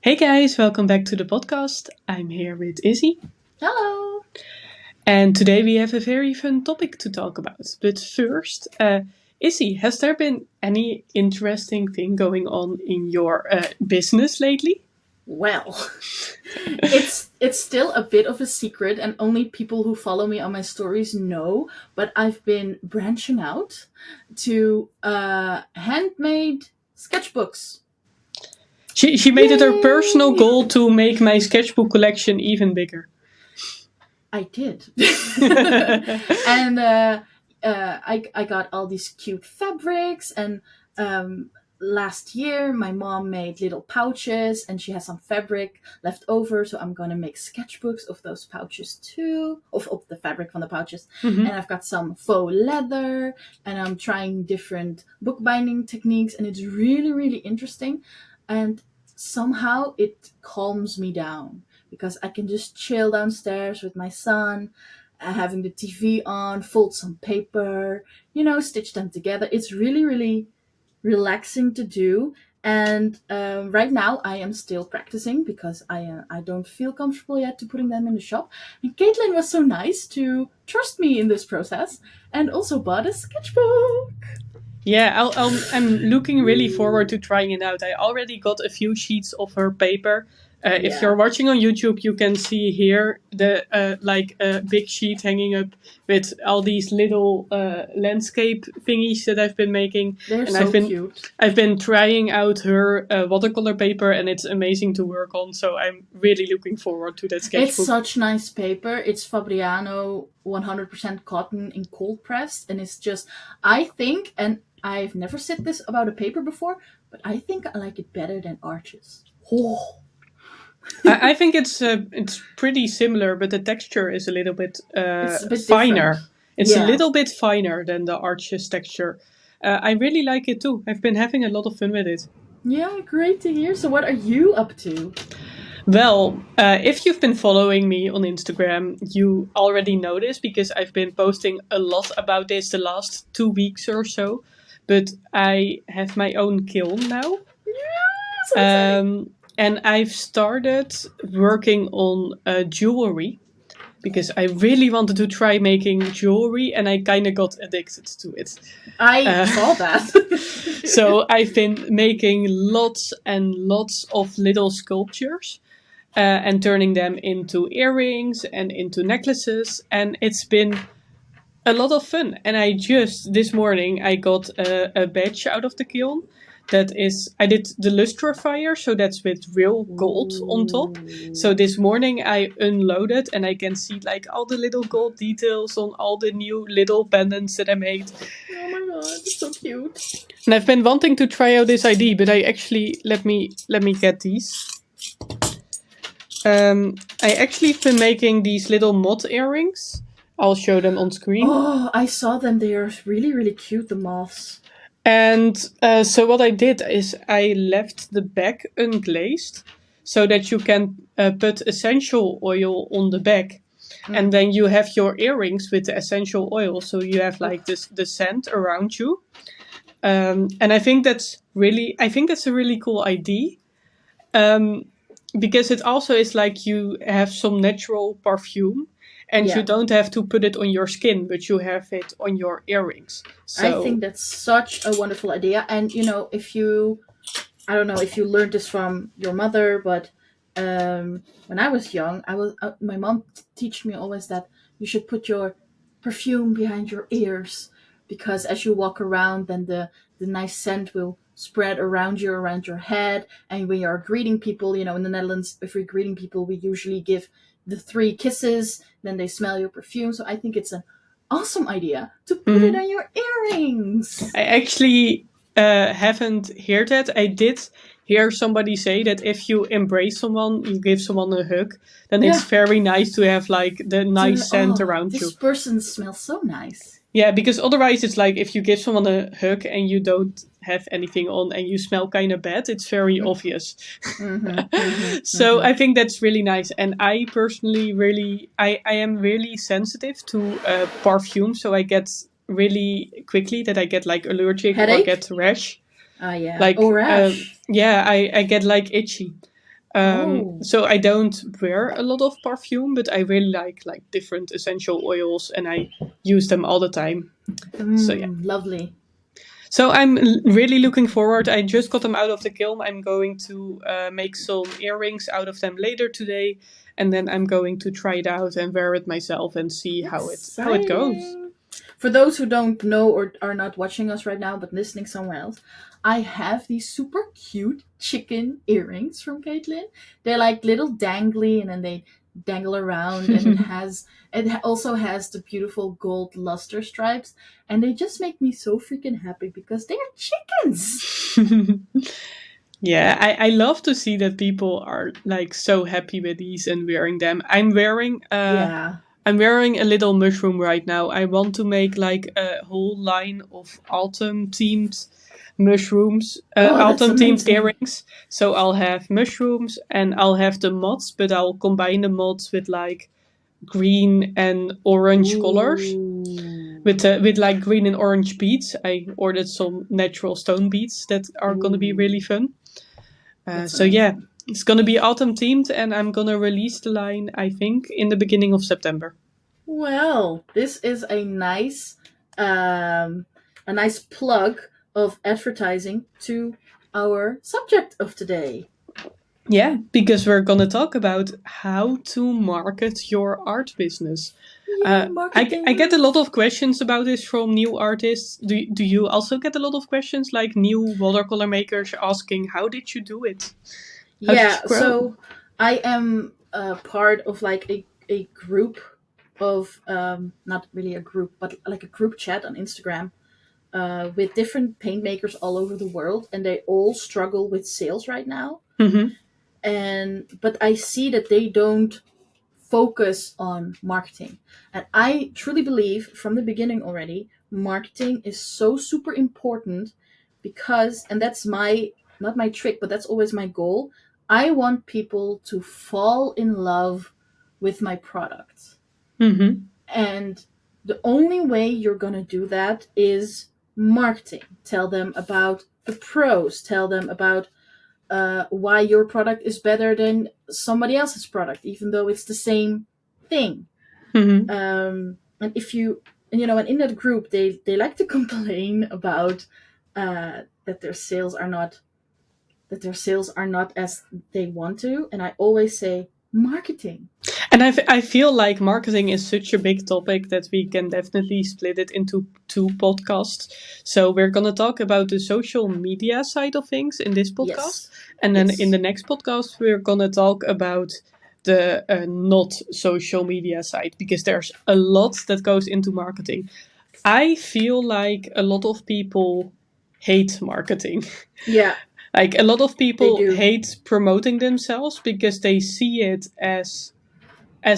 Hey guys, welcome back to the podcast. I'm here with Izzy, Hello. and today we have a very fun topic to talk about. But first, Izzy, has there been any interesting thing going on in your business lately? Well, it's still a bit of a secret, and only people who follow me on my stories know. But I've been branching out to handmade sketchbooks. She made it her personal Yay! goal to make my sketchbook collection even bigger. I did, and I got all these cute fabrics and last year my mom made little pouches and she has some fabric left over, so I'm gonna make sketchbooks of those pouches too, of the fabric from the pouches. Mhm. And I've got some faux leather, and I'm trying different bookbinding techniques, and it's really really interesting. And somehow it calms me down because I can just chill downstairs with my son, having the TV on, fold some paper, stitch them together. It's really really relaxing to do. And right now, I am still practicing because I don't feel comfortable yet to putting them in the shop. And Caitlin was so nice to trust me in this process and also bought a sketchbook. Yeah, I'm looking really forward to trying it out. I already got a few sheets of her paper. If you're Yeah, watching on YouTube, you can see here the big sheet hanging up with all these little landscape thingies that I've been making, they're and so cute. I've been trying out her watercolor paper, and it's amazing to work on. So I'm really looking forward to that It's sketchbook. such nice paper. It's Fabriano 100% cotton in cold pressed, and it's just, I think, and I've never said this about a paper before, but I think I like it better than Arches. Oh. I think it's pretty similar, but the texture is a little bit It's a bit different. finer. It's a Yeah. little bit finer than the Arches texture. I really like it too. I've been having a lot of fun with it. Yeah, great to hear. So, what are you up to? Well, if you've been following me on Instagram, you already know this because I've been posting a lot about this the last 2 weeks or so. But I have my own kiln now. Yeah, so exciting. And I've started working on jewelry because I really wanted to try making jewelry and I kind of got addicted to it. I Uh, saw that. so I've been making lots and lots of little sculptures and turning them into earrings and into necklaces, and it's been a lot of fun. And I just this morning I got a badge out of the kiln. That is, I did the lustrifier, so that's with real gold on top. So this morning I unloaded and I can see like all the little gold details on all the new little pendants that I made. Oh my god, it's so cute. And I've been wanting to try out this idea, but I actually let me get these. I actually have been making these little moth earrings. I'll show them on screen. Oh, I saw them. They are really, really cute, the moths. And so what I did is I left the back unglazed so that you can put essential oil on the back. And then you have your earrings with the essential oil. So you have like this the scent around you. And I think that's a really cool idea. Because it also is like you have some natural perfume and you Yeah, don't have to put it on your skin, but you have it on your earrings. I So think that's such a wonderful idea. And if you, I don't know if you learned this from your mother, but when I was young, my mom teach me always that you should put your perfume behind your ears because as you walk around, then the nice scent will spread around your head. And when you're greeting people, in the Netherlands, if we're greeting people, we usually give the 3 kisses, then they smell your perfume. So I think it's an awesome idea to put it mhm. on your earrings. I actually haven't heard that. I did hear somebody say that if you embrace someone, you give someone a hug, then it's Yeah, very nice to have like the nice scent oh, around this you. person smells so nice. Yeah, because otherwise it's like if you give someone a hug and you don't have anything on and you smell kind of bad, it's very obvious. Mm-hmm, mm-hmm, So mm-hmm. I think that's really nice. And I personally I am really sensitive to perfume. So I get really quickly that I get like allergic or Headache? get rash. Oh, yeah. Like, Oh, rash. yeah, I get like itchy. Oh. So I don't wear a lot of perfume, but I really like different essential oils, and I use them all the time. So yeah. Lovely. So I'm really looking forward. I just got them out of the kiln. I'm going to make some earrings out of them later today, and then I'm going to try it out and wear it myself and see how it goes. Exciting. For those who don't know or are not watching us right now but listening somewhere else, I have these super cute chicken earrings from Caitlin. They're like little dangly and then they dangle around and also has the beautiful gold luster stripes and they just make me so freaking happy because they're chickens. Yeah, I love to see that people are like so happy with these and wearing them. Yeah. I'm wearing a little mushroom right now. I want to make like a whole line of autumn themed mushrooms, Oh, that's autumn themed amazing. earrings. So I'll have mushrooms and I'll have the mods, but I'll combine the mods with like green and orange colors. Ooh. With like green and orange beads. I ordered some natural stone beads that are gonna be Ooh. really fun. That's So yeah, amazing. it's gonna be autumn themed, and I'm gonna release the line. I think in the beginning of September. Well, this is um, a nice plug of advertising to our subject of today. Yeah, because we're gonna talk about how to market your art business. Yay, I get a marketing! lot of questions about this from new artists. Do you also get a lot of questions like new watercolor makers asking how did you do it? How did you Yeah, grow? so I am part of like a group of not really a group, but like a group chat on Instagram with different paint makers all over the world, and they all struggle with sales right now. Mm-hmm. And but I see that they don't focus on marketing. And I truly believe from the beginning already, marketing is so super important because, and that's my, not my trick, but that's always my goal. I want people to fall in love with my product. Mm-hmm. And the only way you're going to do that is marketing. Tell them about the pros, tell them about why your product is better than somebody else's product, even though it's the same thing. Mm-hmm. And if you, and, you know, and in that group, they like to complain about that their sales are not as they want to, and I always say marketing. And I feel like marketing is such a big topic that we can definitely split it into two podcasts. So we're going to talk about the social media side of things in this podcast. Yes, And then in yes, the next podcast, we're going to talk about the not social media side because there's a lot that goes into marketing. I feel like a lot of people hate marketing. yeah, Like a lot of they people do. hate promoting themselves because they see it as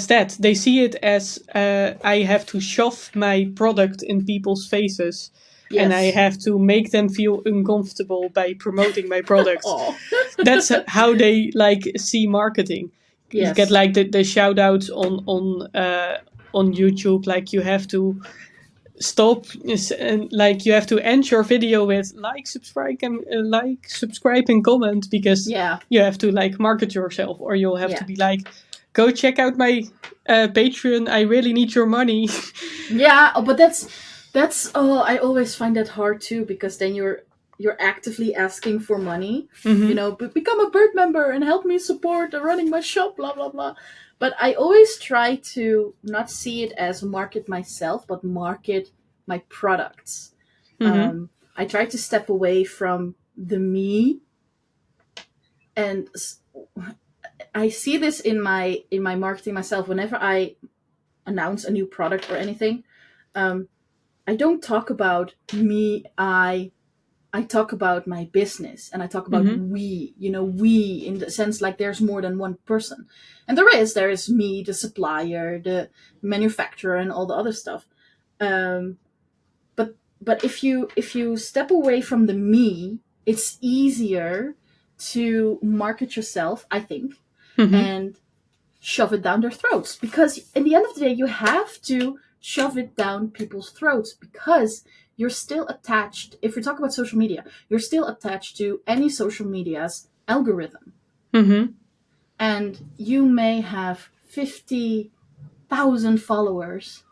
that. They see it as I have to shove my product in people's faces and I Yes. have to make them feel uncomfortable by promoting my product. Oh, That's how they like see marketing. You get yes, like the shout outs on YouTube, like you have to stop and like you have to end your video with subscribe and comment because yeah, you have to like market yourself, or you'll have to yeah, be like, go check out my Patreon, I really need your money. yeah. Oh, but that's oh, I always find that hard too because then you're actively asking for money. You Mm-hmm. know, become a bird member and help me support running my shop. Blah blah blah. But I always try to not see it as market myself, but market my products. Mm-hmm. I try to step away from the me, and I see this in my marketing myself. Whenever I announce a new product or anything, um, I don't talk about me. I talk about my business and I talk about Mm-hmm. we. You know, we in the sense like there's more than one person, and there is me, the supplier, the manufacturer, and all the other stuff. Um, but if you step away from the me, it's easier to market yourself, I think, Mm-hmm. and shove it down their throats. Because in the end of the day, you have to shove it down people's throats because you're still attached. If we talk about social media, you're still attached to any social media's algorithm. Mm-hmm. and you may have 50,000 followers,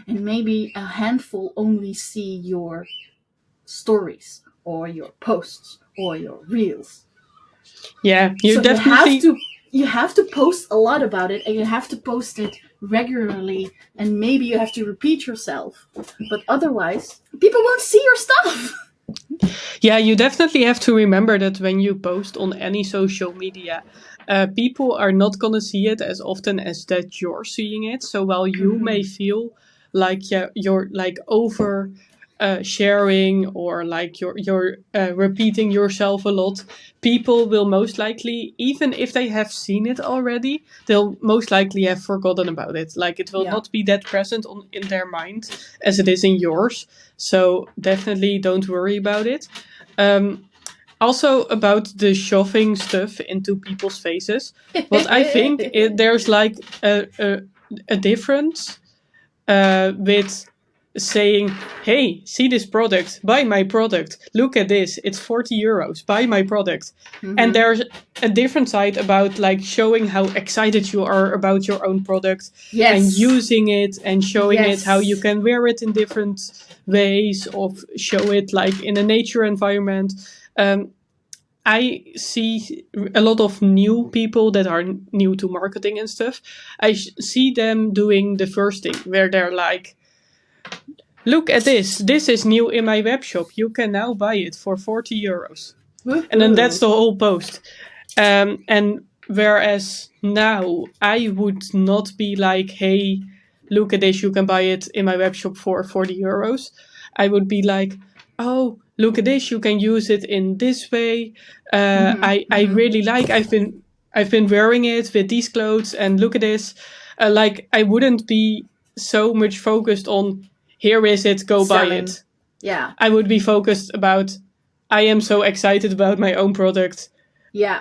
and maybe a handful only see your stories or your posts or your reels. Yeah, So you have to post a lot about it, and you have to post it regularly, and maybe you have to repeat yourself, but otherwise people won't see your stuff. Yeah, you definitely have to remember that when you post on any social media, people are not gonna see it as often as that you're seeing it. So while you may feel like you're like over sharing, or like you're repeating yourself a lot, people will most likely, even if they have seen it already, they'll most likely have forgotten about it. Like, it will Yeah. not be that present in their mind as it is in yours. So definitely don't worry about it. Also, about the shoving stuff into people's faces, what I think there's like a difference with saying, hey, see this product, buy my product, look at this, it's 40 euros, buy my product. And there's a different side about like showing how excited you are about your own product, Yes. and using it and showing Yes. it how you can wear it in different ways, of show it like in a nature environment. I see a lot of new people that are new to marketing and stuff. I see them doing the first thing, where they're like, look at this. This is new in my web shop. You can now buy it for 40 euros. And then that's the whole post. And whereas now I would not be like, hey, look at this. You can buy it in my web shop for 40 euros. I would be like, oh, look at this. You can use it in this way. I really like, I've been wearing it with these clothes, and look at this. Like, I wouldn't be so much focused on, here is it, go buy Selling. it. Yeah. I would be focused about, I am so excited about my own product. Yeah.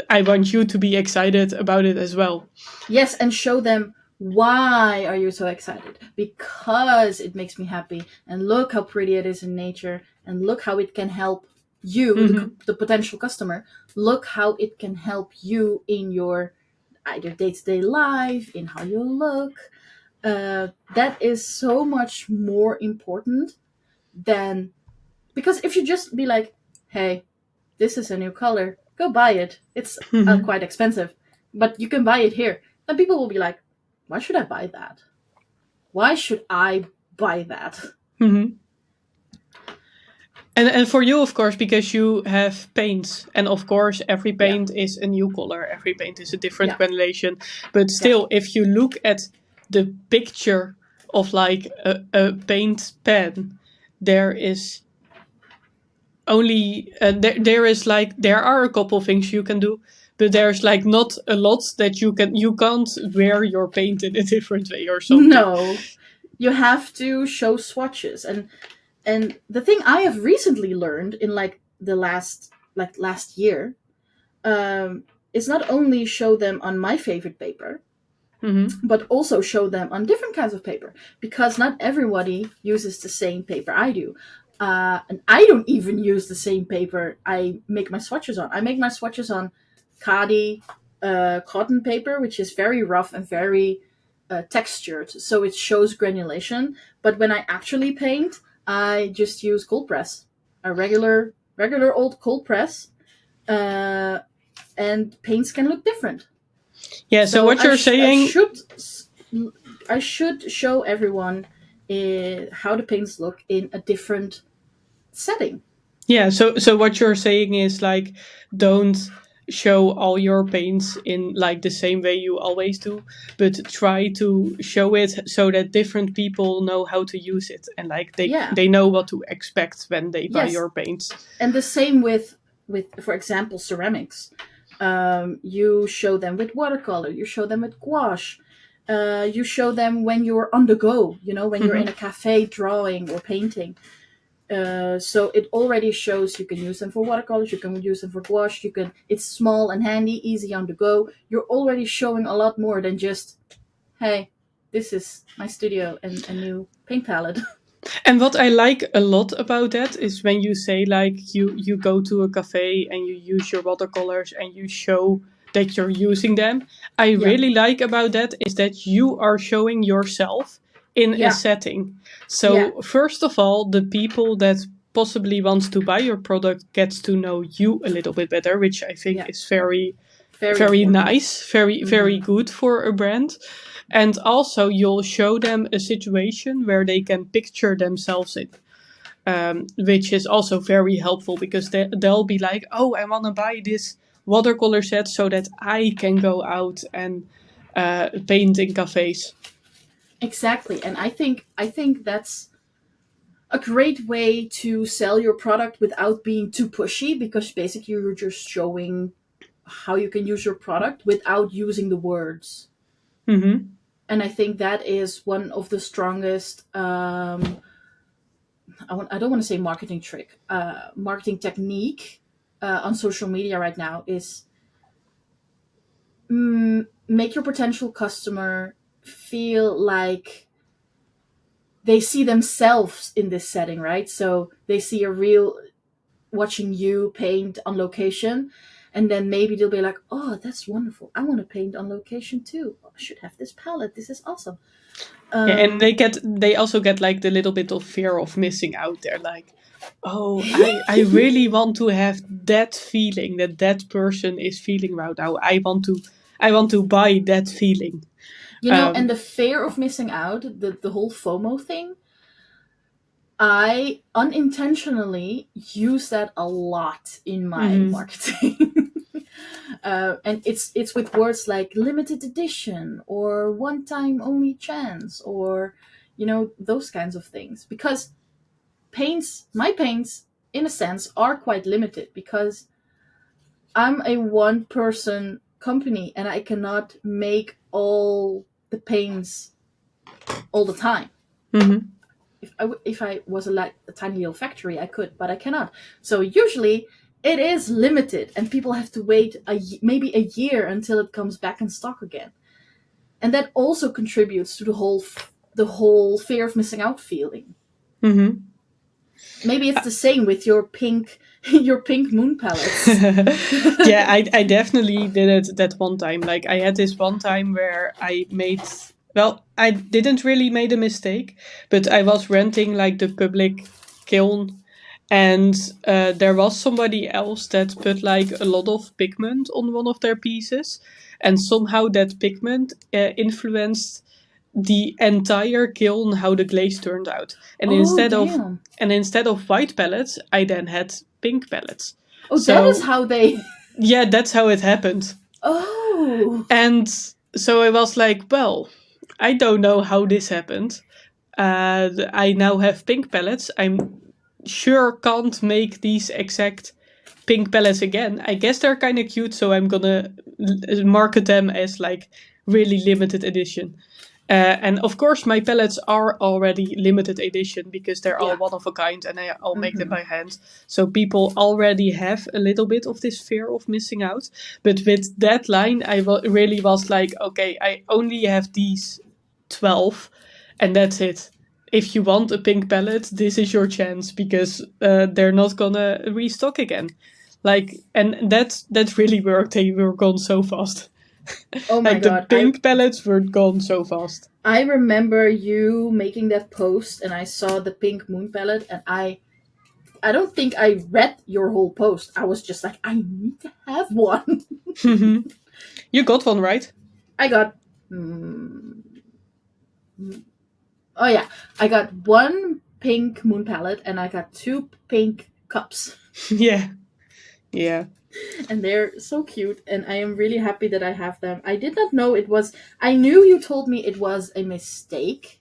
I want you to be excited about it as well. Yes, and show them, why are you so excited? Because it makes me happy, and look how pretty it is in nature, and look how it can help you, the potential customer. Look how it can help you in your either day-to-day life, in how you look. That is so much more important than, because if you just be like, hey, this is a new color, go buy it. It's quite expensive, but you can buy it here. And people will be like, why should I buy that? Why should I buy that? Mm-hmm. And for you, of course, because you have paints, and of course every paint is a new color, every paint is a different granulation. But still, if you look at the picture of like a paint pen, there is only there are a couple things you can do, but there's like not a lot that you can't wear your paint in a different way or something. No, you have to show swatches, and the thing I have recently learned in like the last year, is not only show them on my favorite paper, but also show them on different kinds of paper, because not everybody uses the same paper I do. And I don't even use the same paper I make my swatches on. I make my swatches on Khadi cotton paper, which is very rough and very textured, so it shows granulation. But when I actually paint, I just use cold press, a regular old cold press, and paints can look different. Yeah. So what you're saying, I should show everyone how the paints look in a different setting. Yeah. So what you're saying is like, don't show all your paints in like the same way you always do, but try to show it so that different people know how to use it, and like they know what to expect when they buy your paints. And the same with for example, ceramics. You show them with watercolor, you show them with gouache, you show them when you're on the go, when you're in a cafe drawing or painting. So it already shows you can use them for watercolors, you can use them for gouache, it's small and handy, easy on the go. You're already showing a lot more than just, hey, this is my studio and a new paint palette. And what I like a lot about that is when you say like you go to a cafe and you use your watercolors and you show that you're using them. I Yeah. really like about that is that you are showing yourself in a Yeah. setting. So Yeah. first of all, the people that possibly wants to buy your product gets to know you a little bit better, which I think Yeah. is very Very very important. nice, very good for a brand. And also you'll show them a situation where they can picture themselves in, which is also very helpful because they'll be like, oh, I want to buy this watercolor set so that I can go out and paint in cafes. Exactly. And I think that's a great way to sell your product without being too pushy, because basically you're just showing how you can use your product without using the words. Mm-hmm. And I think that is one of the strongest I don't want to say marketing trick, marketing technique on social media right now is make your potential customer feel like they see themselves in this setting, right? So they see a real watching you paint on location, and then maybe they'll be like, "Oh, that's wonderful! I want to paint on location too. I should have this palette. This is awesome." Yeah, and Um, they also get like the little bit of fear of missing out. They're like, oh, I really want to have that feeling that that person is feeling right now. I want to buy that feeling. and Um, the fear of missing out, the whole FOMO thing, I unintentionally use that a lot in my mhm. marketing. And it's with words like limited edition or one time only chance, or those kinds of things, because my paints in a sense are quite limited, because I'm a one person company and I cannot make all the paints all the time. Mhm. If I was a tiny little factory, I could, but I cannot. So usually it is limited, and people have to wait maybe a year until it comes back in stock again, and that also contributes to the whole fear of missing out feeling. Mhm. Maybe it's the same with your pink your pink moon palettes. Yeah, I definitely did it that one time. Like I had this one time where I made, well, I didn't really made a mistake, but I was renting like the public kiln, and there was somebody else that put like a lot of pigment on one of their pieces, and somehow that pigment influenced the entire kiln how the glaze turned out. Oh damn. And instead of white pellets, I then had pink pellets. Oh, that is So how they. yeah, that's how it happened. Oh. And so I was like, well, I don't know how this happened. I now have pink pellets. I'm sure can't make these exact pink pellets again. I guess they're kind of cute, so I'm gonna market them as like really limited edition. And of course, my palettes are already limited edition because they're all Yeah. one of a kind and I all make them by hand. So people already have a little bit of this fear of missing out. But with that line, really was like, okay, I only have these 12 and that's it. If you want a pink palette, this is your chance because they're not gonna restock again. Like, and that really worked. They were gone so fast. Oh my Like the god. I pink palettes were gone so fast. I remember you making that post, and I saw the pink moon palette, and I don't think I read your whole post. I was just like, I need to have one. You got one, right? I got oh yeah, I got one pink moon palette, and I got two pink cups. Yeah. Yeah. And they're so cute, and I am really happy that I have them. I did not know it was. I knew you told me it was a mistake,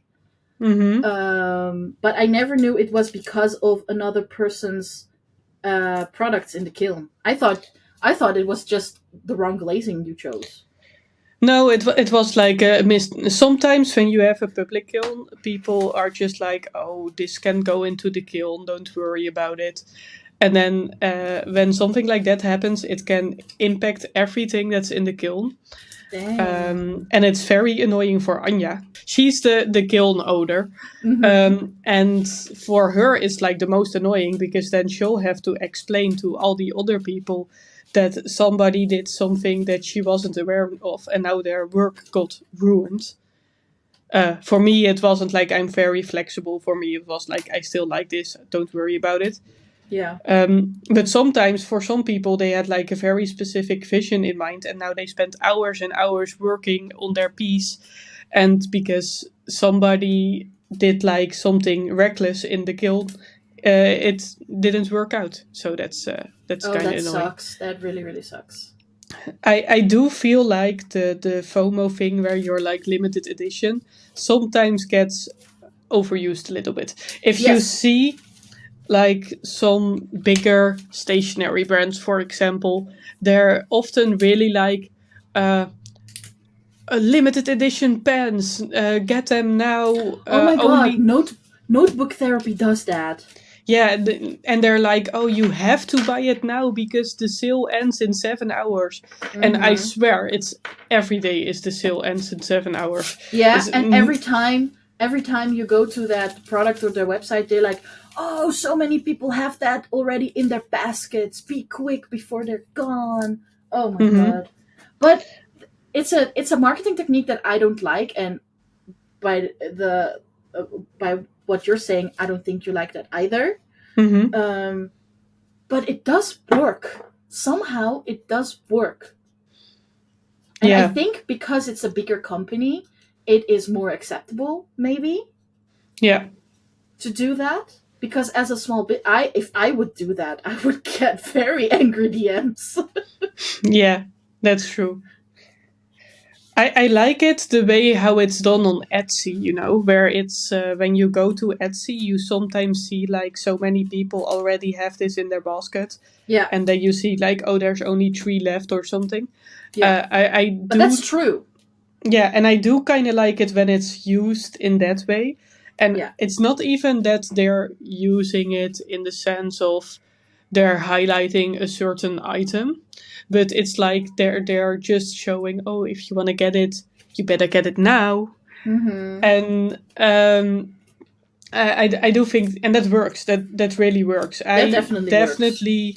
but I never knew it was because of another person's products in the kiln. I thought it was just the wrong glazing you chose. No, it was like a sometimes when you have a public kiln, people are just like, "Oh, this can go into the kiln. Don't worry about it." And then when something like that happens, it can impact everything that's in the kiln. Damn. And it's very annoying for Anja. She's the kiln owner. And for her, it's like the most annoying because then she'll have to explain to all the other people that somebody did something that she wasn't aware of, and now their work got ruined. For me, it wasn't like I'm very flexible. For me, it was like I still like this. Don't worry about it. Yeah. But sometimes for some people, they had like a very specific vision in mind, and now they spend hours and hours working on their piece. And because somebody did like something reckless in the kiln, it didn't work out. So that's Oh, kind of that annoying. sucks. That really, really sucks. I do feel like the FOMO thing where you're like limited edition sometimes gets overused a little bit. If you Yes. see like some bigger stationery brands, for example, they're often really like a limited edition pens. Get them now. Oh my god, Only Notebook Therapy does that. yeah, and they're like, oh, you have to buy it now because the sale ends in 7 hours. And I swear, it's every day is the sale ends in 7 hours. Yeah, It's- and every time you go to that product or their website, they're like, oh, so many people have that already in their baskets. Be quick before they're gone. Oh my god. But it's a marketing technique that I don't like, and by the by what you're saying, I don't think you like that either. But it does work. Somehow it does work. And I Yeah. think because it's a bigger company, it is more acceptable, maybe, Yeah. to do that. Because as a small bit, if I would do that, I would get very angry DMs. Yeah, that's true. I like it the way how it's done on Etsy, where it's when you go to Etsy, you sometimes see like so many people already have this in their basket, Yeah, and then you see like, oh, there's only 3 left or something. yeah. I But do, that's true. yeah, and I do kind of like it when it's used in that way, and Yeah. it's not even that they're using it in the sense of they're highlighting a certain item, but it's like they're just showing, oh, if you want to get it, you better get it now. Mm-hmm. And I do think, and that works. That really works. I definitely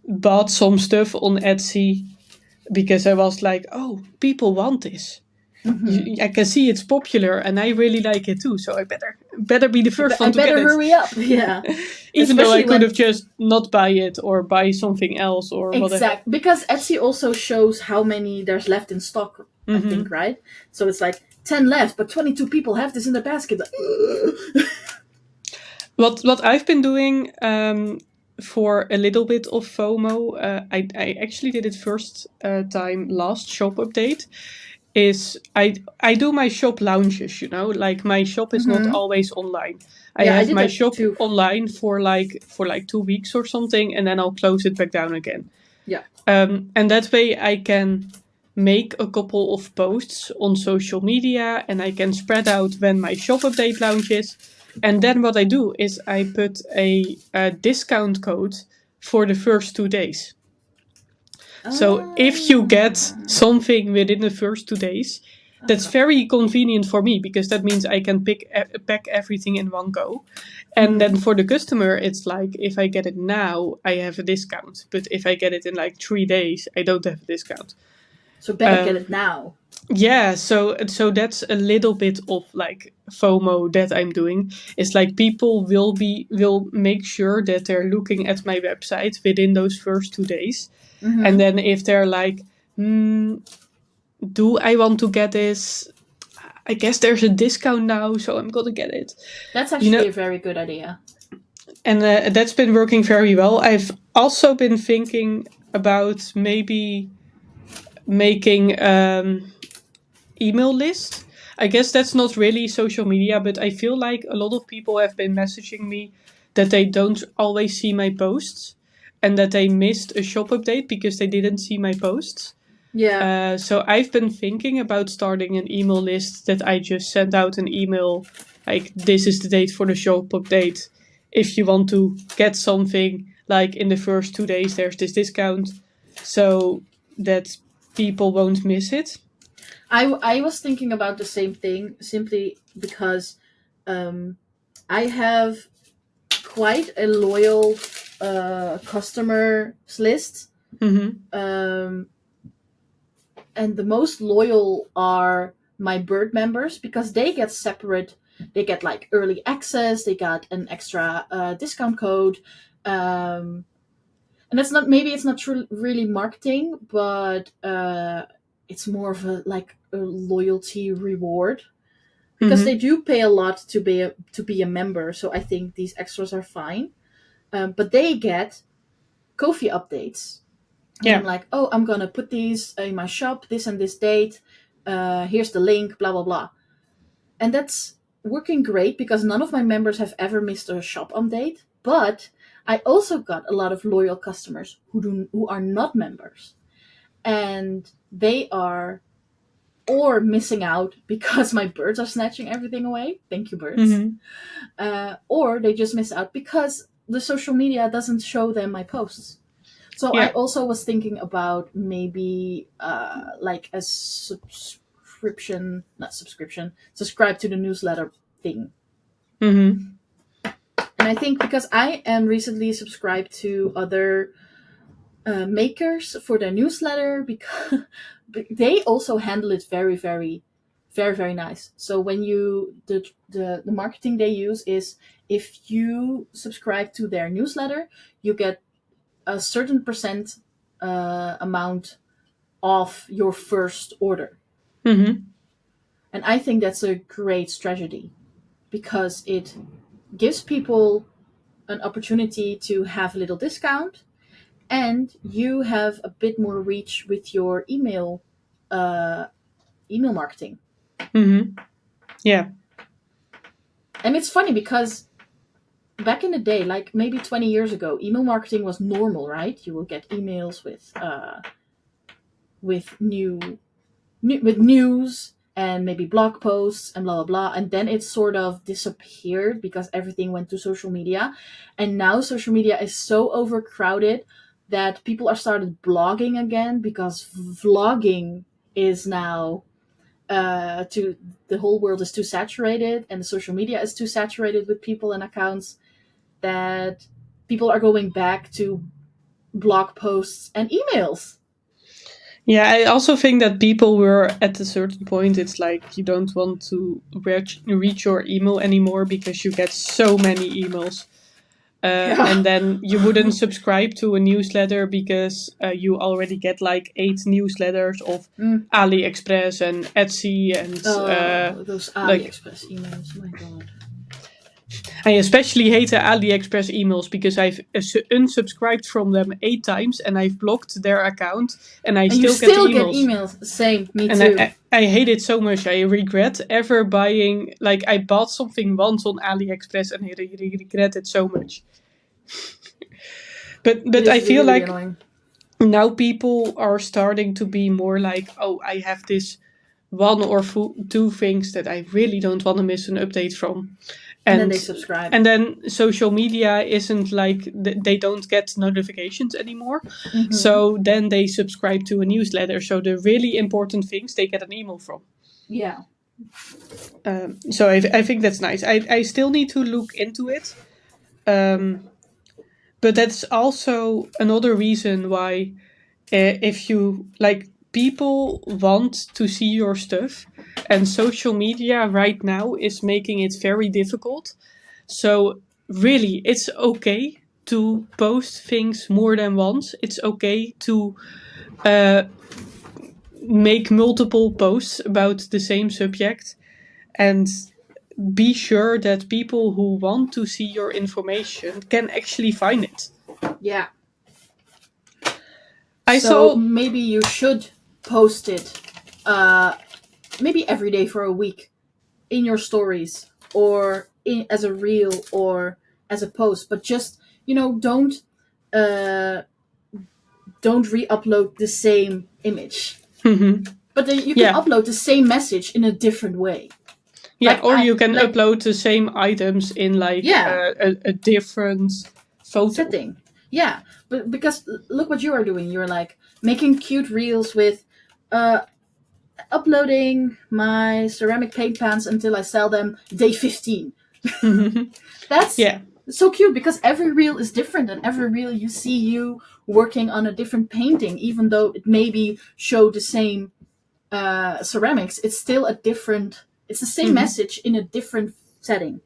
bought some stuff on Etsy because I was like, oh, people want this. I can see it's popular, and I really like it too. So I better be the first one to get it. hurry up. Yeah. Even though I Especially could when- have just not buy it or buy something else or whatever. Exactly. Because Etsy also shows how many there's left in stock, I think, right? So it's like 10 left, but 22 people have this in their basket. What I've been doing for a little bit of FOMO, I actually did it first time last shop update, is I do my shop launches, like my shop is not always online. I Yeah, I have did my that shop too. online for like 2 weeks or something, and then I'll close it back down again. Yeah. And that way I can make a couple of posts on social media, and I can spread out when my shop update launches. And then what I do is I put a discount code for the first 2 days. So if you get something within the first 2 days, that's very convenient for me because that means I can pack everything in one go. And then for the customer, it's like if I get it now, I have a discount. But if I get it in like 3 days, I don't have a discount. So better get it now. Yeah, so that's a little bit of like FOMO that I'm doing. It's like people will make sure that they're looking at my website within those first 2 days. And then if they're like, do I want to get this? I guess there's a discount now, so I'm gonna get it. That's actually a very good idea. And that's been working very well. I've also been thinking about maybe making email list. I guess that's not really social media, but I feel like a lot of people have been messaging me that they don't always see my posts and that they missed a shop update because they didn't see my posts. Yeah. So I've been thinking about starting an email list that I just send out an email like, this is the date for the shop update. If you want to get something, like in the first 2 days, there's this discount, so that people won't miss it. I was thinking about the same thing simply because I have quite a loyal customers list Mm-hmm. Um, and the most loyal are my bird members because they get separate. They get like early access. They got an extra discount code. Um, and that's not, maybe it's not really marketing, but it's more of a like a loyalty reward because they Mm-hmm. do pay a lot to be a member. So I think these extras are fine. But they get Ko-fi updates, and I'm Yeah. like, oh, I'm gonna put these in my shop, this and this date. Here's the link, blah blah blah, and that's working great because none of my members have ever missed a shop update. But I also got a lot of loyal customers who are not members, and they are or missing out because my birds are snatching everything away. Thank you, birds. Mm-hmm. Or they just miss out because the social media doesn't show them my posts. So I Yeah. also was thinking about maybe like a subscription, not subscription, subscribe to the newsletter thing. Mm-hmm. And I think because I am recently subscribed to other makers for their newsletter, because they also handle it very, very, very, very nice. So when you the marketing they use is if you subscribe to their newsletter, you get a certain percent amount off your first order. Mm-hmm. And I think that's a great strategy because it gives people an opportunity to have a little discount, and you have a bit more reach with your uh, email marketing. Mm-hmm. Yeah. And it's funny because back in the day, like maybe 20 years ago, email marketing was normal, right? You will get emails with with news and maybe blog posts and blah blah blah, and then it sort of disappeared because everything went to social media. And now social media is so overcrowded that people are started blogging again because vlogging is now to the whole world is too saturated, and the social media is too saturated with people and accounts, that people are going back to blog posts and emails. Yeah, I also think that people were at a certain point, it's like you don't want to reach your email anymore because you get so many emails. Yeah. And then you wouldn't subscribe to a newsletter because you already get like 8 newsletters of Mm. AliExpress and Etsy and Those like AliExpress emails. My God. I especially hate the AliExpress emails because I've unsubscribed from them 8 times and I've blocked their account and I And you still get the still get emails. emails. Same, me And too. I hate it so much. I regret ever buying, like, I bought something once on AliExpress and I regret it so much. It But I is feel really, really like annoying. now people are starting to be more like, oh, I have this one or two things that I really don't want to miss an update from. And then And they subscribe. and then social media isn't like they don't get notifications anymore. Mm-hmm. So then they subscribe to a newsletter. So the really important things they get an email from. Yeah. So I think that's nice. I still need to look into it. But that's also another reason why if you like people want to see your stuff and social media right now is making it very difficult. So really it's okay to post things more than once. It's okay to make multiple posts about the same subject and be sure that people who want to see your information can actually find it. Yeah. I So saw maybe you should post it maybe every day for a week in your stories or as a reel or as a post, but just, uh, don't re-upload the same image. But then you can yeah. upload the same message in a different way. Yeah, Like or you can like upload the same items in like yeah, a different photo. setting. Yeah, but because look what you are doing. You're like making cute reels with uh uploading my ceramic paint pans until I sell them day 15. That's Yeah. So cute because every reel is different, and every reel you see you working on a different painting, even though it maybe show the same ceramics. It's still a different. It's the same Mhm. message in a different setting.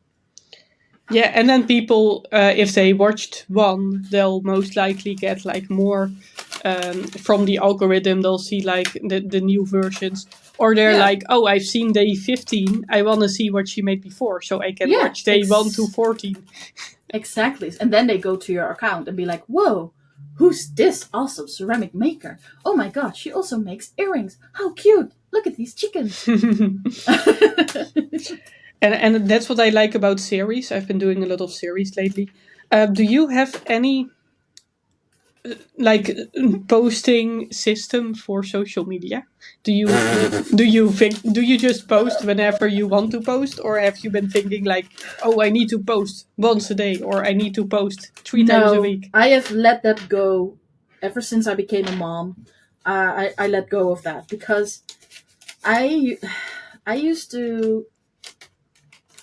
Yeah, and then people, if they watched one, they'll most likely get like more from the algorithm. They'll see like the new versions, or they're Yeah, like, oh, I've seen day 15. I want to see what she made before, so I can yeah, watch day 1 to 14. exactly. And then they go to your account and be like, "Whoa, who's this awesome ceramic maker? Oh my god, she also makes earrings. How cute! Look at these chickens." And that's what I like about series. I've been doing a lot of series lately. Do you have any like posting system for social media? Do you just post whenever you want to post, or have you been thinking like, oh, I need to post once a day, or I need to post 3 times a No, week? I have let that go ever since I became a mom. I let go of that because I I used to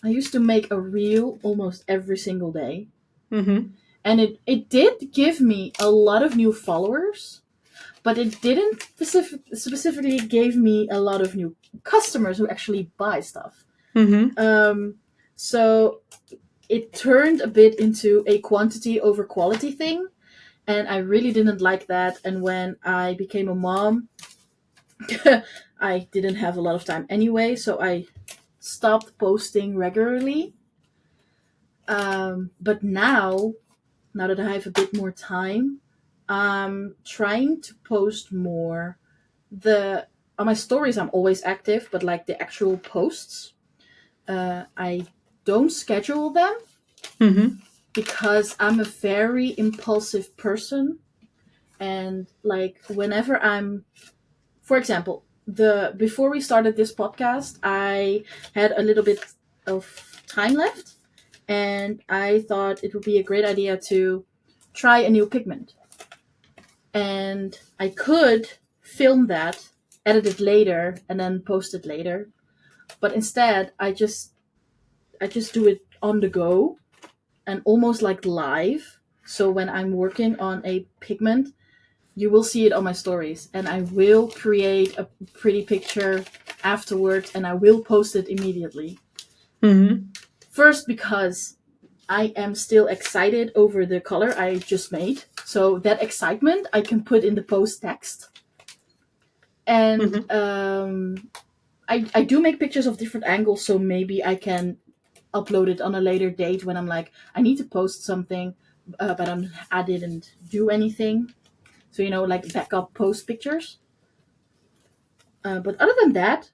I used to make a reel almost every single day, Mm-hmm. and it did give me a lot of new followers, but it didn't specifically gave me a lot of new customers who actually buy stuff. Mm-hmm. Um, so it turned a bit into a quantity over quality thing, and I really didn't like that. And when I became a mom, I didn't have a lot of time anyway, so I stopped posting regularly. But now that I have a bit more time, I'm trying to post more. The On my stories, I'm always active, but like the actual posts, I don't schedule them Mm-hmm. because I'm a very impulsive person, and like whenever I'm, for example, the before we started this podcast, I had a little bit of time left, and I thought it would be a great idea to try a new pigment. And I could film that, edit it later, and then post it later. But instead, I just do it on the go and almost like live. So when I'm working on a pigment, you will see it on my stories, and I will create a pretty picture afterwards, and I will post it immediately. Mm-hmm. First, because I am still excited over the color I just made. So that excitement I can put in the post text. And Mm-hmm. I do make pictures of different angles, so maybe I can upload it on a later date when I'm like, I need to post something, but I didn't do anything. So, like backup post pictures. But other than that,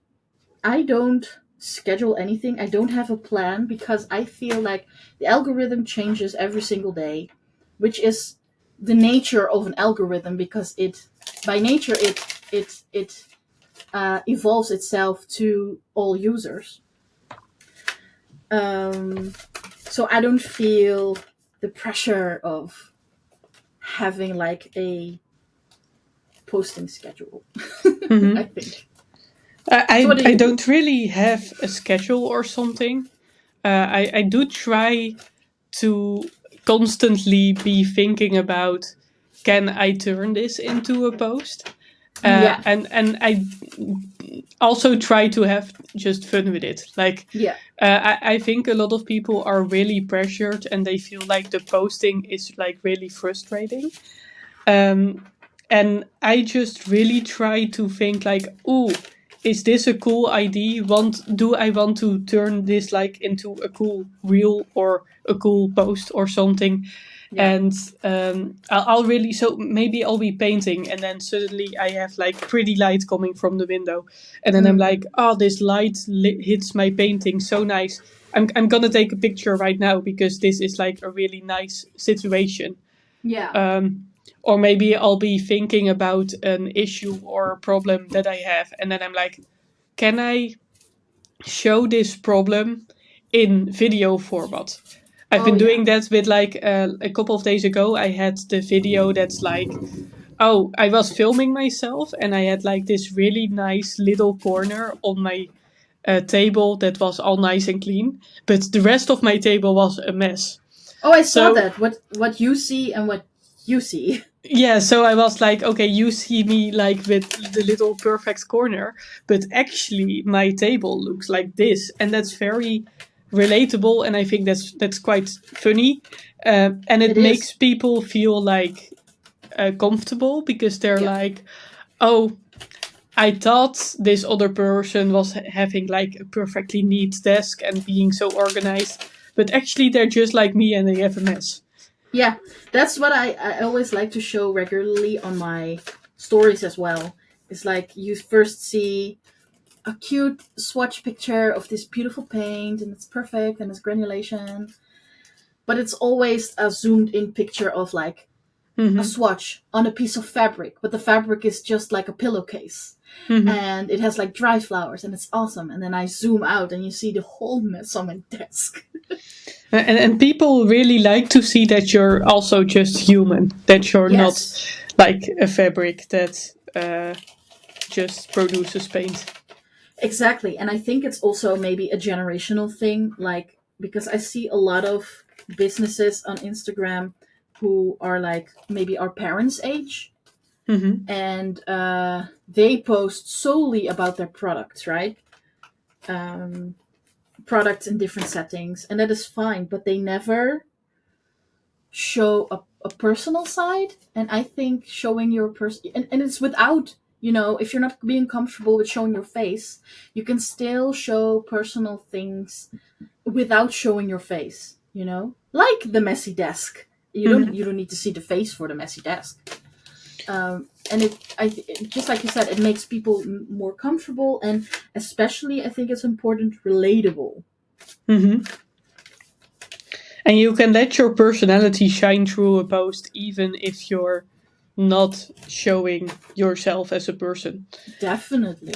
I don't schedule anything. I don't have a plan because I feel like the algorithm changes every single day, which is the nature of an algorithm because by nature, it evolves itself to all users. Um, so I don't feel the pressure of having like a posting schedule. I Mm-hmm. think. I, So what do I I you do? don't really have a schedule or something. I do try to constantly be thinking about, can I turn this into a post? Yeah, And I also try to have just fun with it. Like, yeah, I think a lot of people are really pressured and they feel like the posting is like really frustrating. Um, and I just really try to think like, ooh, is this a cool idea? Do I want to turn this like into a cool reel or a cool post or something? yeah. And I'll really, so maybe I'll be painting and then suddenly I have like pretty light coming from the window, and then I'm like, Mm, oh, this light hits my painting so nice. I'm gonna take a picture right now because this is like a really nice situation. yeah. um, or maybe I'll be thinking about an issue or a problem that I have, and then I'm like, can I show this problem in video format? I've Oh been yeah. doing that with like a couple of days ago. I had the video that's like, oh, I was filming myself and I had like this really nice little corner on my table that was all nice and clean, but the rest of my table was a mess. Oh, I saw So that. What you see and what you see. yeah, so I was like, okay, you see me like with the little perfect corner, but actually my table looks like this, and that's very relatable, and I think that's quite funny, and it It is. makes people feel like comfortable because they're Yeah. like, oh, I thought this other person was having like a perfectly neat desk and being so organized, but actually they're just like me and they have a mess. Yeah, that's what I always like to show regularly on my stories as well. It's like you first see a cute swatch picture of this beautiful paint and it's perfect and it's granulation, but it's always a zoomed in picture of like a Hmm. swatch on a piece of fabric, but the fabric is just like a pillowcase. Hmm. And it has like dry flowers and it's awesome. And then I zoom out and you see the whole mess on my desk. And people really like to see that you're also just human, that you're not Yes, like a fabric that just produces paint. exactly. And I think it's also maybe a generational thing, like, because I see a lot of businesses on Instagram who are like maybe our parents' age, Hmm. and they post solely about their products, right? Um, Products in different settings, and that is fine, but they never show a personal side. And I think showing your person, and it's without, if you're not being comfortable with showing your face, you can still show personal things without showing your face, like the messy desk. You don't Hmm. you don't need to see the face for the messy desk. And just like you said, it makes people more comfortable, and especially I think it's important, relatable. Hmm. And you can let your personality shine through a post even if you're not showing yourself as a person. Definitely.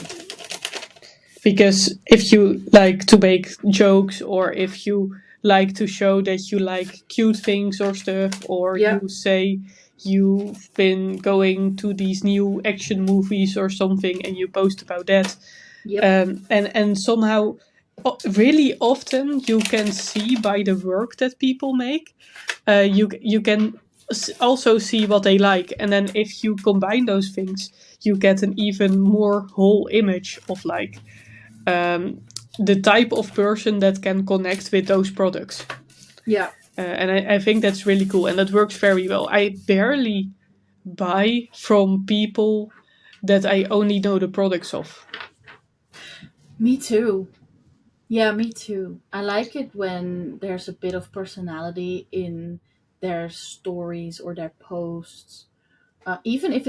Because if you like to make jokes, or if you like to show that you like cute things or stuff, or Yeah. you say you've been going to these new action movies or something and you post about that, Yep. and somehow really often you can see by the work that people make, you can also see what they like, and then if you combine those things you get an even more whole image of like um, the type of person that can connect with those products. Yeah. And I think that's really cool, and that works very well. I barely buy from people that I only know the products of. Me too. Yeah, me too. I like it when there's a bit of personality in their stories or their posts. Even if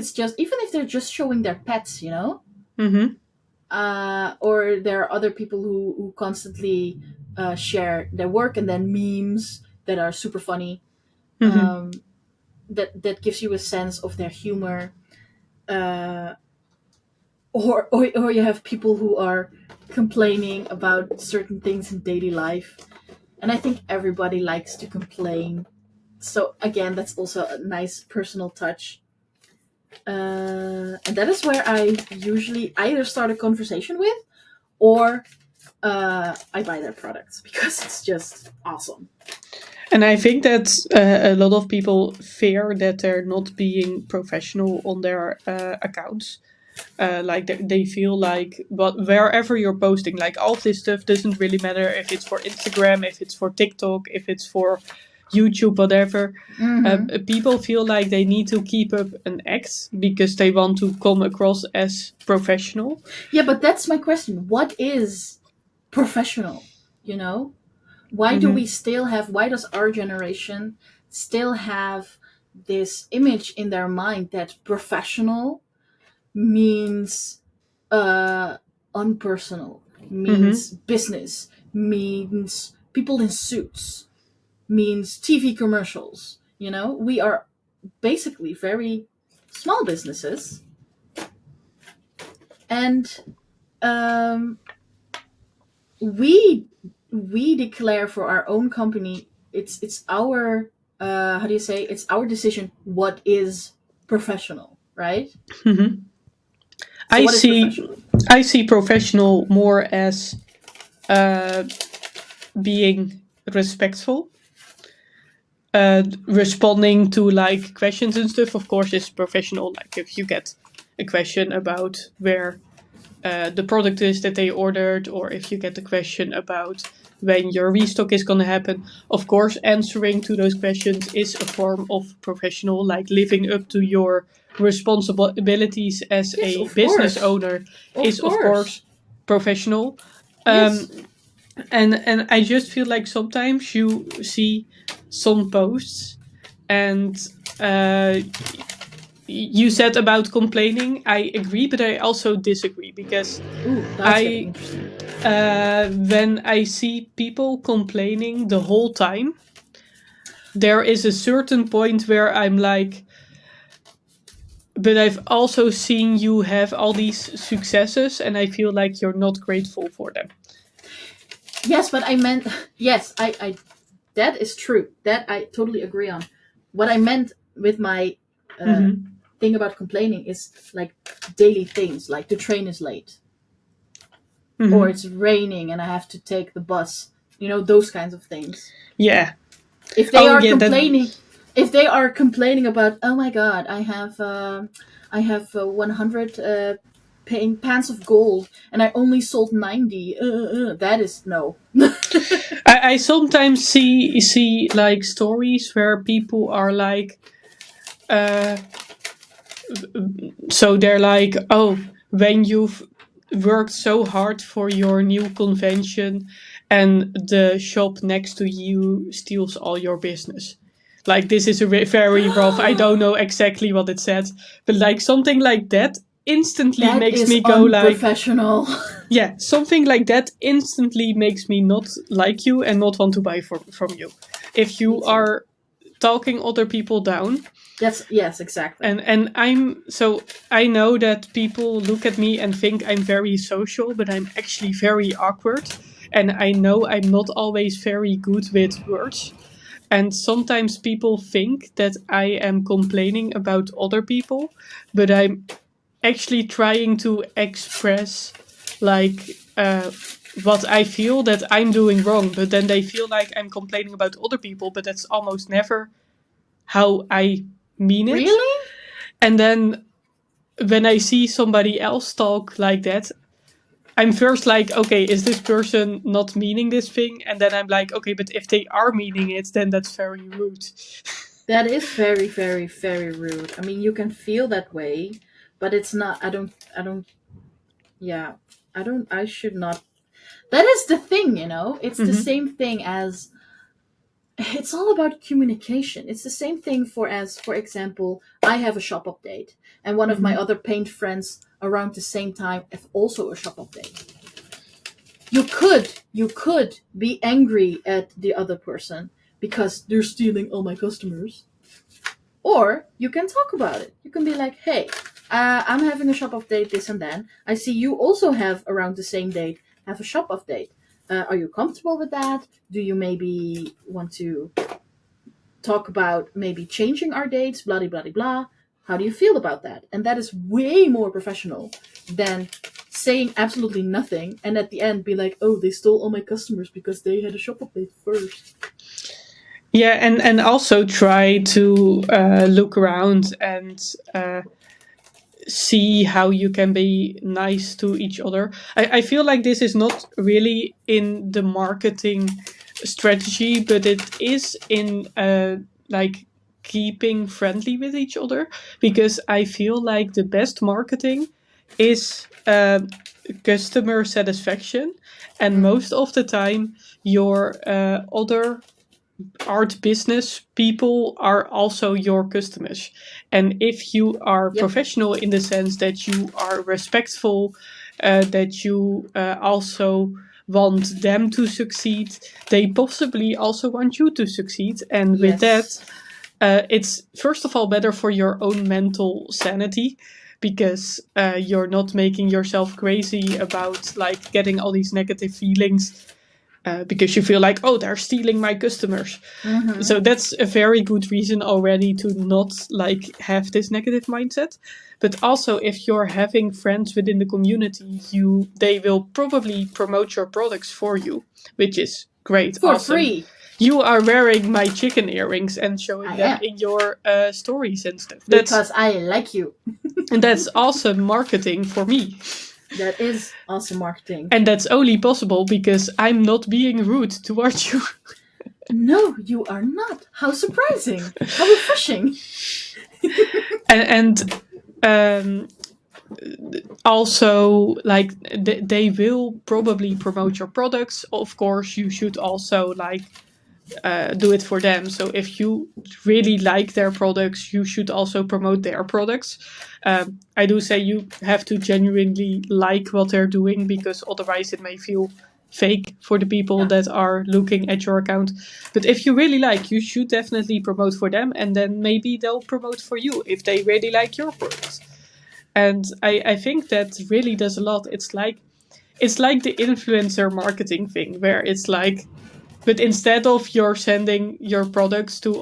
they're just showing their pets, Mm-hmm. or there are other people who constantly share their work, and then memes that are super funny. Mm-hmm. Um, that gives you a sense of their humor. Uh, or you have people who are complaining about certain things in daily life, and I think everybody likes to complain. So again, that's also a nice personal touch. And that is where I usually either start a conversation with, or I buy their products because it's just awesome. And I think that a lot of people fear that they're not being professional on their accounts. Like they feel like, but wherever you're posting, like all of this stuff doesn't really matter if it's for Instagram, if it's for TikTok, if it's for YouTube, whatever. Mm-hmm. People feel like they need to keep up an act because they want to come across as professional. Yeah, but that's my question. What is professional? You know, Hmm. why does our generation still have this image in their mind that professional means unpersonal, Hmm. means business, means people in suits, means TV commercials? We are basically very small businesses, and um, we we declare for our own company. It's our how do you say, it's our decision what is professional, right? Hmm. So I what is see, professional? I see professional more as uh, being respectful. responding to like questions and stuff, of course, is professional. Like if you get a question about where the product is that they ordered, or if you get a question about when your restock is going to happen, of course, answering to those questions is a form of professional, like living up to your responsibilities as Yes, a of business course. owner is, of course, professional. Yes. And I just feel like sometimes you see some posts and uh, you said about complaining. I agree, but I also disagree because Ooh, that's getting I interesting. when I see people complaining the whole time, there is a certain point where I'm like, but I've also seen you have all these successes, and I feel like you're not grateful for them. Yes, but I meant yes, I that is true. That I totally agree on. What I meant with my uh, Mm-hmm. thing about complaining is like daily things, like the train is late, or Mm-hmm. it's raining and I have to take the bus. You know, those kinds of things. Yeah. If they Oh are yeah. That. complaining, if they are complaining about, oh my god, I have 100 pans of gold and I only sold 90. That is no. I sometimes see like stories where people are like, uh, so they're like, oh, when you've worked so hard for your new convention, and the shop next to you steals all your business. Like this is a very rough. I don't know exactly what it said, but like something like that instantly That makes is me go like, unprofessional. yeah, something like that instantly makes me not like you and not want to buy from you. If Me you too. are talking other people down, That's yes, exactly. and I'm so I know that people look at me and think I'm very social, but I'm actually very awkward, and I know I'm not always very good with words. And sometimes people think that I am complaining about other people, but I'm actually trying to express like what I feel that I'm doing wrong, but then they feel like I'm complaining about other people, but that's almost never how I mean it. Really? And then when I see somebody else talk like that, I'm first like, okay, is this person not meaning this thing? And then I'm like, okay, but if they are meaning it, then that's very rude. That is very, very, very rude. I mean, you can feel that way, but it's not. I don't. Yeah, I don't. I should not. That is the thing, you know. It's the Mm-hmm. same thing as. It's all about communication. It's the same thing for example, I have a shop update, and one of my Mm-hmm. other paint friends around the same time have also a shop update. You could be angry at the other person because they're stealing all my customers, or you can talk about it. You can be like, hey, I'm having a shop update this and then. I see you also have around the same date have a shop update. Are you comfortable with that? Do you maybe want to talk about maybe changing our dates? Blah, blah, blah, blah. How do you feel about that? And that is way more professional than saying absolutely nothing and at the end be like, oh, they stole all my customers because they had a shop update first. Yeah, and also try to look around and see how you can be nice to each other. I feel like this is not really in the marketing strategy, but it is in like keeping friendly with each other, because I feel like the best marketing is customer satisfaction, and Mm-hmm. most of the time your other art business people are also your customers. And if you are Yep. professional in the sense that you are respectful, that you also want them to succeed, they possibly also want you to succeed. And with that, Yes. it's first of all better for your own mental sanity, because you're not making yourself crazy about like getting all these negative feelings because you feel like, oh, they're stealing my customers. Mm-hmm. So that's a very good reason already to not like have this negative mindset. But also, if you're having friends within the community, they will probably promote your products for you, which is great, For awesome. free. You are wearing my chicken earrings and showing I them am. in your stories and stuff. Because I like you. That's awesome marketing for me. That is awesome marketing. And that's only possible because I'm not being rude towards you. No, you are not. How surprising. How refreshing. and also, like, they will probably promote your products. Of course, you should also, like, do it for them. So if you really like their products, you should also promote their products. I do say you have to genuinely like what they're doing, because otherwise it may feel fake for the people that are looking at your account. But if you really like, you should definitely promote for them, and then maybe they'll promote for you if they really like your products. And I think that really does a lot. It's like the influencer marketing thing, where it's like, but instead of you're sending your products to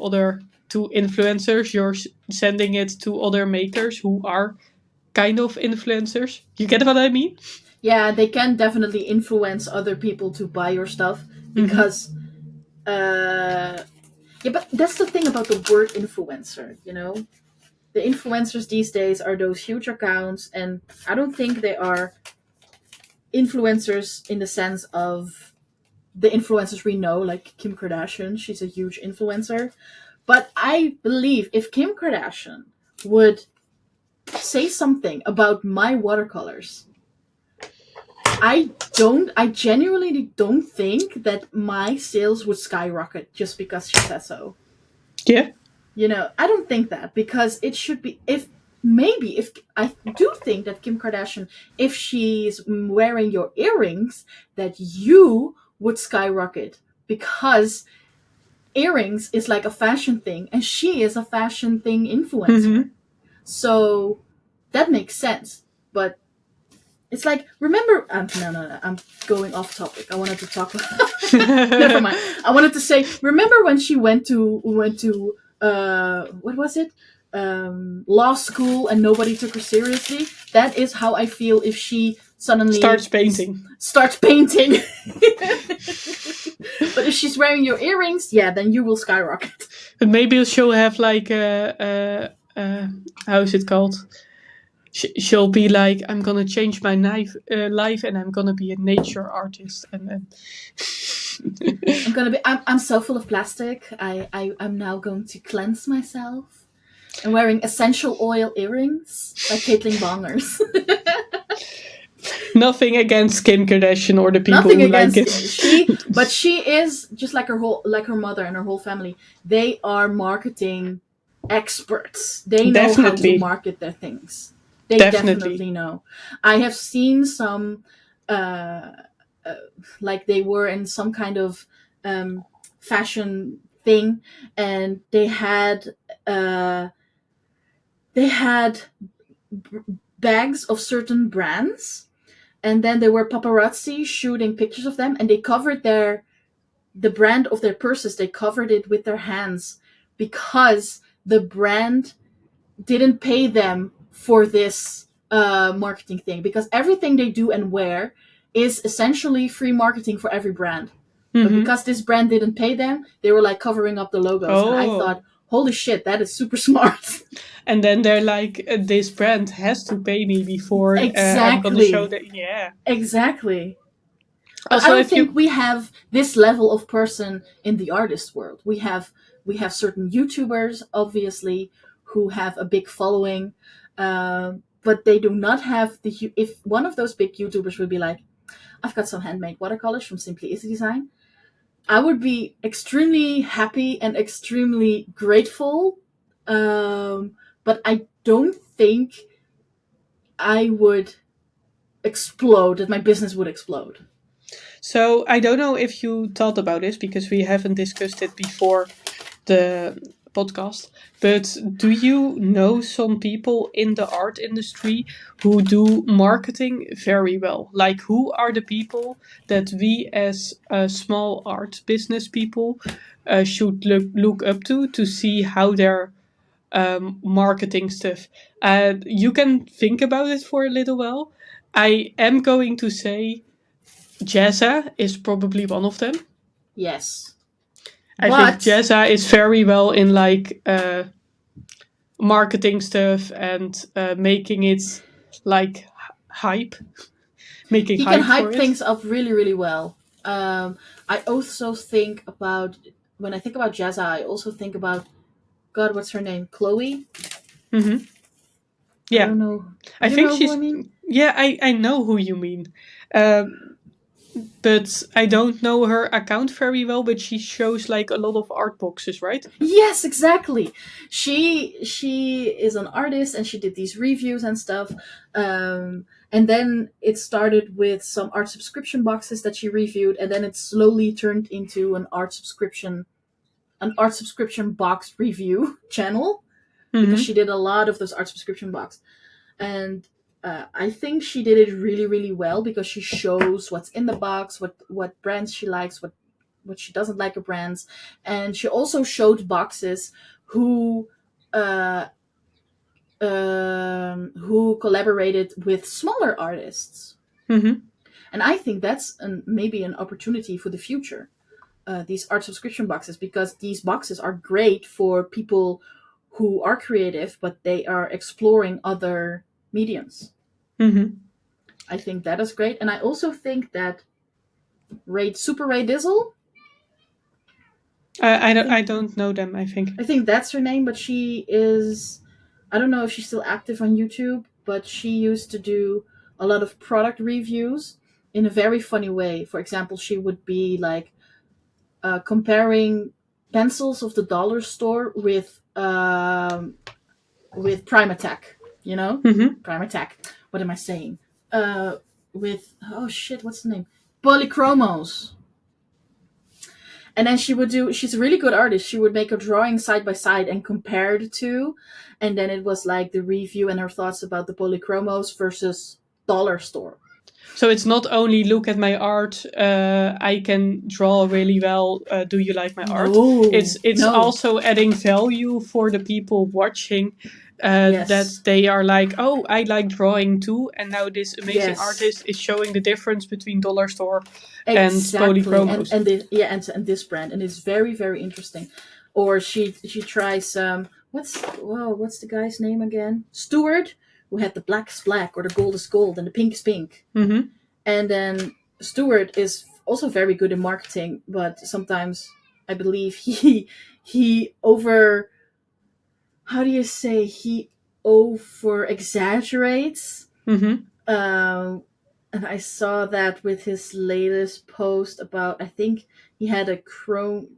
influencers, you're sending it to other makers who are kind of influencers. You get what I mean? Yeah, they can definitely influence other people to buy your stuff because yeah, but that's the thing about the word influencer, you know? The influencers these days are those huge accounts, and I don't think they are influencers in the sense of the influencers we know, like Kim Kardashian. She's a huge influencer. But I believe if Kim Kardashian would say something about my watercolors, I genuinely don't think that my sales would skyrocket just because she says so. Yeah. You know, I don't think that, because it should be, if I do think that Kim Kardashian, if she's wearing your earrings, that you would skyrocket, because earrings is like a fashion thing, and she is a fashion thing influencer. So that makes sense. But it's like, remember, no, I'm going off topic. I wanted to talk never mind. I wanted to say, remember when she went to what was it, law school, and nobody took her seriously? That is how I feel if she suddenly starts painting. But if she's wearing your earrings, yeah, then you will skyrocket. But maybe she'll have like how is it called? She'll be like, I'm gonna change my life, and I'm gonna be a nature artist, and then I'm so full of plastic. I'm now going to cleanse myself. I'm wearing essential oil earrings like Caitlin Bongers. Nothing against Kim Kardashian or the people who like it. But she is just like her mother and her whole family. They are marketing experts. They know how to market their things. They definitely know. I have seen some, like they were in some kind of fashion thing, and they had bags of certain brands, and then there were paparazzi shooting pictures of them, and they covered the brand of their purses. They covered it with their hands, because the brand didn't pay them for this marketing thing, because everything they do and wear is essentially free marketing for every brand. But because this brand didn't pay them, they were like covering up the logos. And I thought, holy shit, that is super smart. And then they're like, this brand has to pay me before I'm going to show that. Yeah. Exactly. Also, I don't think we have this level of person in the artist world. We have certain YouTubers, obviously, who have a big following, but they do not have if one of those big YouTubers would be like, I've got some handmade watercolors from Simply Easy Design, I would be extremely happy and extremely grateful, but I don't think I would explode, that my business would explode. So I don't know if you thought about this, because we haven't discussed it before the podcast, but do you know some people in the art industry who do marketing very well? Like, who are the people that we as small art business people should look up to see how they're marketing stuff? You can think about it for a little while. I am going to say Jazza is probably one of them. Yes. I think But Jezza is very well in like marketing stuff and making it like hype, making he can hype for hype it. things up really, really well. I also think about when I think about Jazza, I also think about God. What's her name? Chloe. Hmm. I Yeah, don't know. I You think know who I she's. mean? Yeah, I know who you mean. But I don't know her account very well, but she shows like a lot of art boxes, right? Yes, exactly. She is an artist and she did these reviews and stuff. And then it started with some art subscription boxes that she reviewed, and then it slowly turned into an art subscription box review channel because Hmm. she did a lot of those art subscription box. And I think she did it really, really well because she shows what's in the box, what brands she likes, what she doesn't like of brands, and she also showed boxes who uh, who collaborated with smaller artists, Hmm. and I think that's maybe an opportunity for the future. These art subscription boxes, because these boxes are great for people who are creative but they are exploring other mediums. Hmm. I think that is great, and I also think that Super Ray Dizzle. I, I I, don't, think I don't know them, I think. I think that's her name, but she is. I don't know if she's still active on YouTube, but she used to do a lot of product reviews in a very funny way. For example, she would be like comparing pencils of the dollar store with Primatech. You know, Hmm. Primatech. What am I saying? With oh shit, what's the name? Polychromos. And then she's a really good artist. She would make a drawing side by side and compare the two. And then it was like the review and her thoughts about the polychromos versus dollar store. So it's not only look at my art, I can draw really well. Do you like my art? No, It's no. also adding value for the people watching. That Yes, they are like, oh, I like drawing too, and now this amazing yes, artist is showing the difference between dollar store and exactly. And polychromos. yeah, and this brand, and it's very, very interesting. Or she tries what's the guy's name again? Stewart, who had the black is black or the gold is gold and the pink is pink. Mm-hmm. And then Stewart is also very good in marketing, but sometimes I believe he over how do you say he over exaggerates. Mm-hmm. And I saw that with his latest post about, I think he had a chrome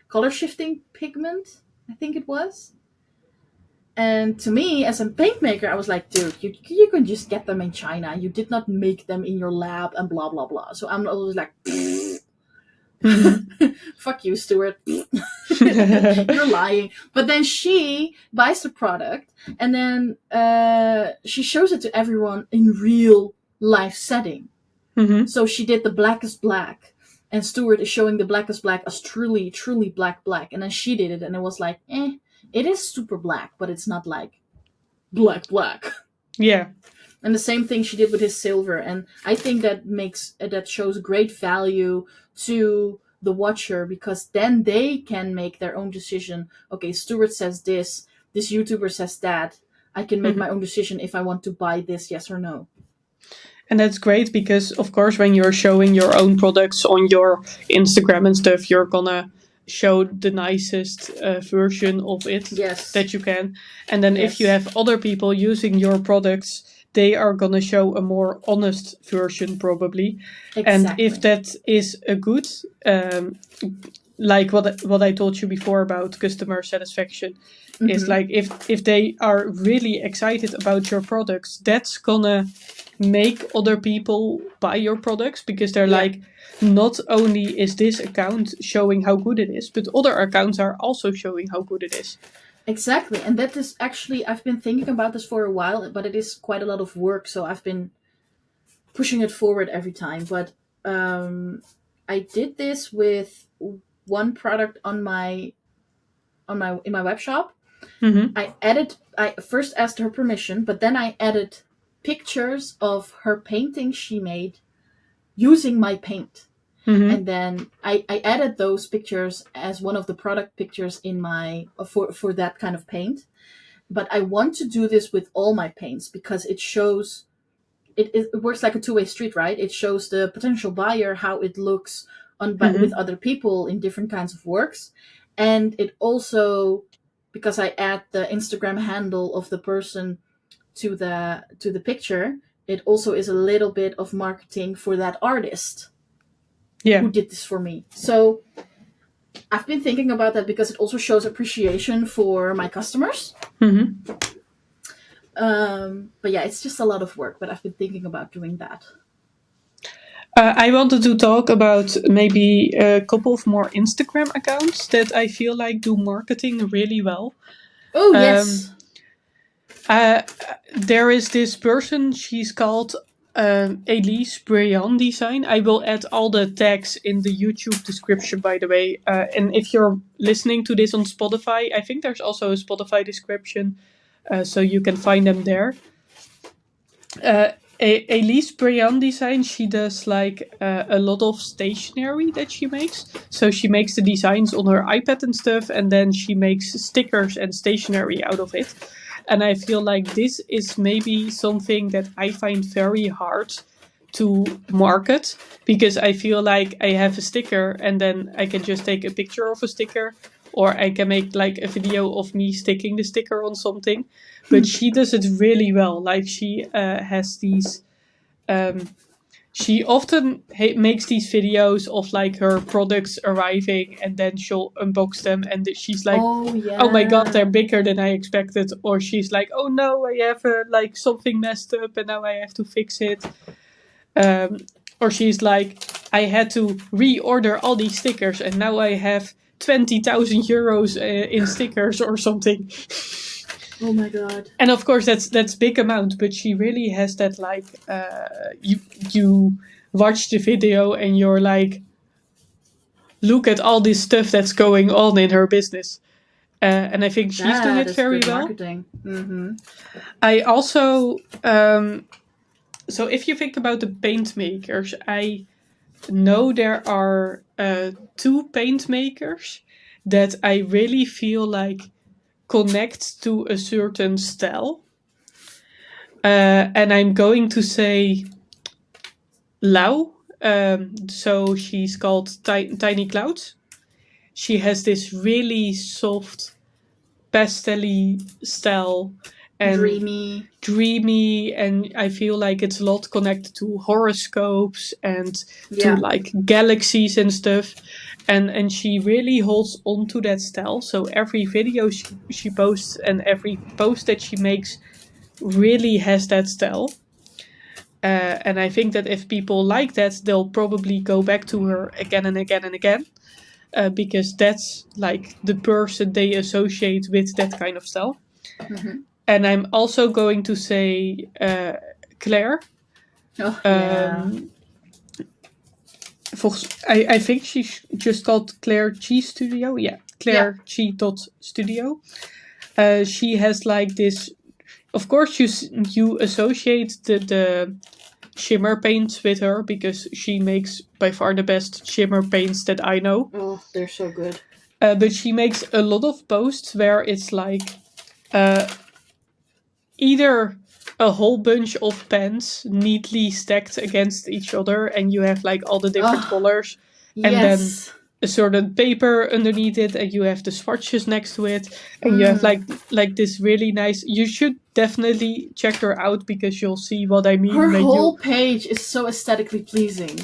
color shifting pigment. I think it was. And to me, as a paint maker, I was like, dude, you can just get them in China. You did not make them in your lab and blah, blah, blah. So I'm always like, Mm-hmm. fuck you, Stuart. You're lying. But then she buys the product and then she shows it to everyone in real life setting. Mm-hmm. So she did the black is black. And Stuart is showing the black is black as truly, truly black, black. And then she did it and it was like, it is super black, but it's not like black, black. Yeah. And the same thing she did with his silver, and I think that shows great value to the watcher, because then they can make their own decision. Okay, Stuart says this YouTuber says that. I can make my Mm-hmm. own decision if I want to buy this, yes or no. And that's great because, of course, when you're showing your own products on your Instagram and stuff, you're gonna show the nicest version of it Yes, that you can. And then if you yes, have other people using your products, they are gonna show a more honest version, probably. And if exactly. that is a good, um, like what I told you before about customer satisfaction, is Mm-hmm. like if they are really excited about your products, that's gonna make other people buy your products because they're Yeah, like, not only is this account showing how good it is, but other accounts are also showing how good it is. exactly. And that is actually, I've been thinking about this for a while, but it is quite a lot of work, so I've been pushing it forward every time. But um, I did this with one product on my in my web shop. Mm-hmm. I first asked her permission, but then I added pictures of her painting she made using my paint. Mm-hmm. and then I added those pictures as one of the product pictures in my for that kind of paint. But I want to do this with all my paints because it shows it works like a two-way street, right? It shows the potential buyer how it looks with Mm-hmm. other people in different kinds of works, and it also, because I add the Instagram handle of the person to the picture, it also is a little bit of marketing for that artist Yeah. who did this for me. So I've been thinking about that because it also shows appreciation for my customers. Mm-hmm. But yeah, it's just a lot of work, but I've been thinking about doing that. I wanted to talk about maybe a couple of more Instagram accounts that I feel like do marketing really well. Oh, Um, yes. uh, there is this person, she's called Elise Briand Design. I will add all the tags in the YouTube description, by the way. And if you're listening to this on Spotify, I think there's also a Spotify description, so you can find them there. Elise Briand Design, she does like a lot of stationery that she makes. So she makes the designs on her iPad and stuff, and then she makes stickers and stationery out of it. And I feel like this is maybe something that I find very hard to market, because I feel like I have a sticker and then I can just take a picture of a sticker, or I can make like a video of me sticking the sticker on something. But she does it really well. Like she has these. She often makes these videos of like her products arriving, and then she'll unbox them, and she's like, Oh, "Oh my god, they're yeah. bigger than I expected," or she's like, "Oh no, I have like something messed up, and now I have to fix it." Um, or she's like, "I had to reorder all these stickers, and now I have 20,000 euros in stickers or something." Oh my god. And of course, that's big amount, but she really has that like you watch the video and you're like, look at all this stuff that's going on in her business. And I think she's doing That it is very good well. marketing. Mm-hmm. I also so if you think about the paint makers, I know there are two paint makers that I really feel like connect to a certain style. And I'm going to say Lau. So she's called Tiny Clouds. She has this really soft, pastel-y style and Dreamy. and I feel like it's a lot connected to horoscopes and to Yeah. like galaxies and stuff. And she really holds on to that style. So every video she posts and every post that she makes really has that style. And I think that if people like that, they'll probably go back to her again and again and again, because that's like the person they associate with that kind of style. Mm-hmm. And I'm also going to say Claire. Oh, yeah. I think she's just called Claire G Studio. Yeah, Claire G. Studio. She has like this. Of course, you associate the shimmer paints with her because she makes by far the best shimmer paints that I know. Oh, they're so good. But she makes a lot of posts where it's like either a whole bunch of pens neatly stacked against each other, and you have like all the different colors, and then a certain paper underneath it, and you have the swatches next to it, and you have like this really nice. You should definitely check her out because you'll see what I mean. Her whole page is so aesthetically pleasing.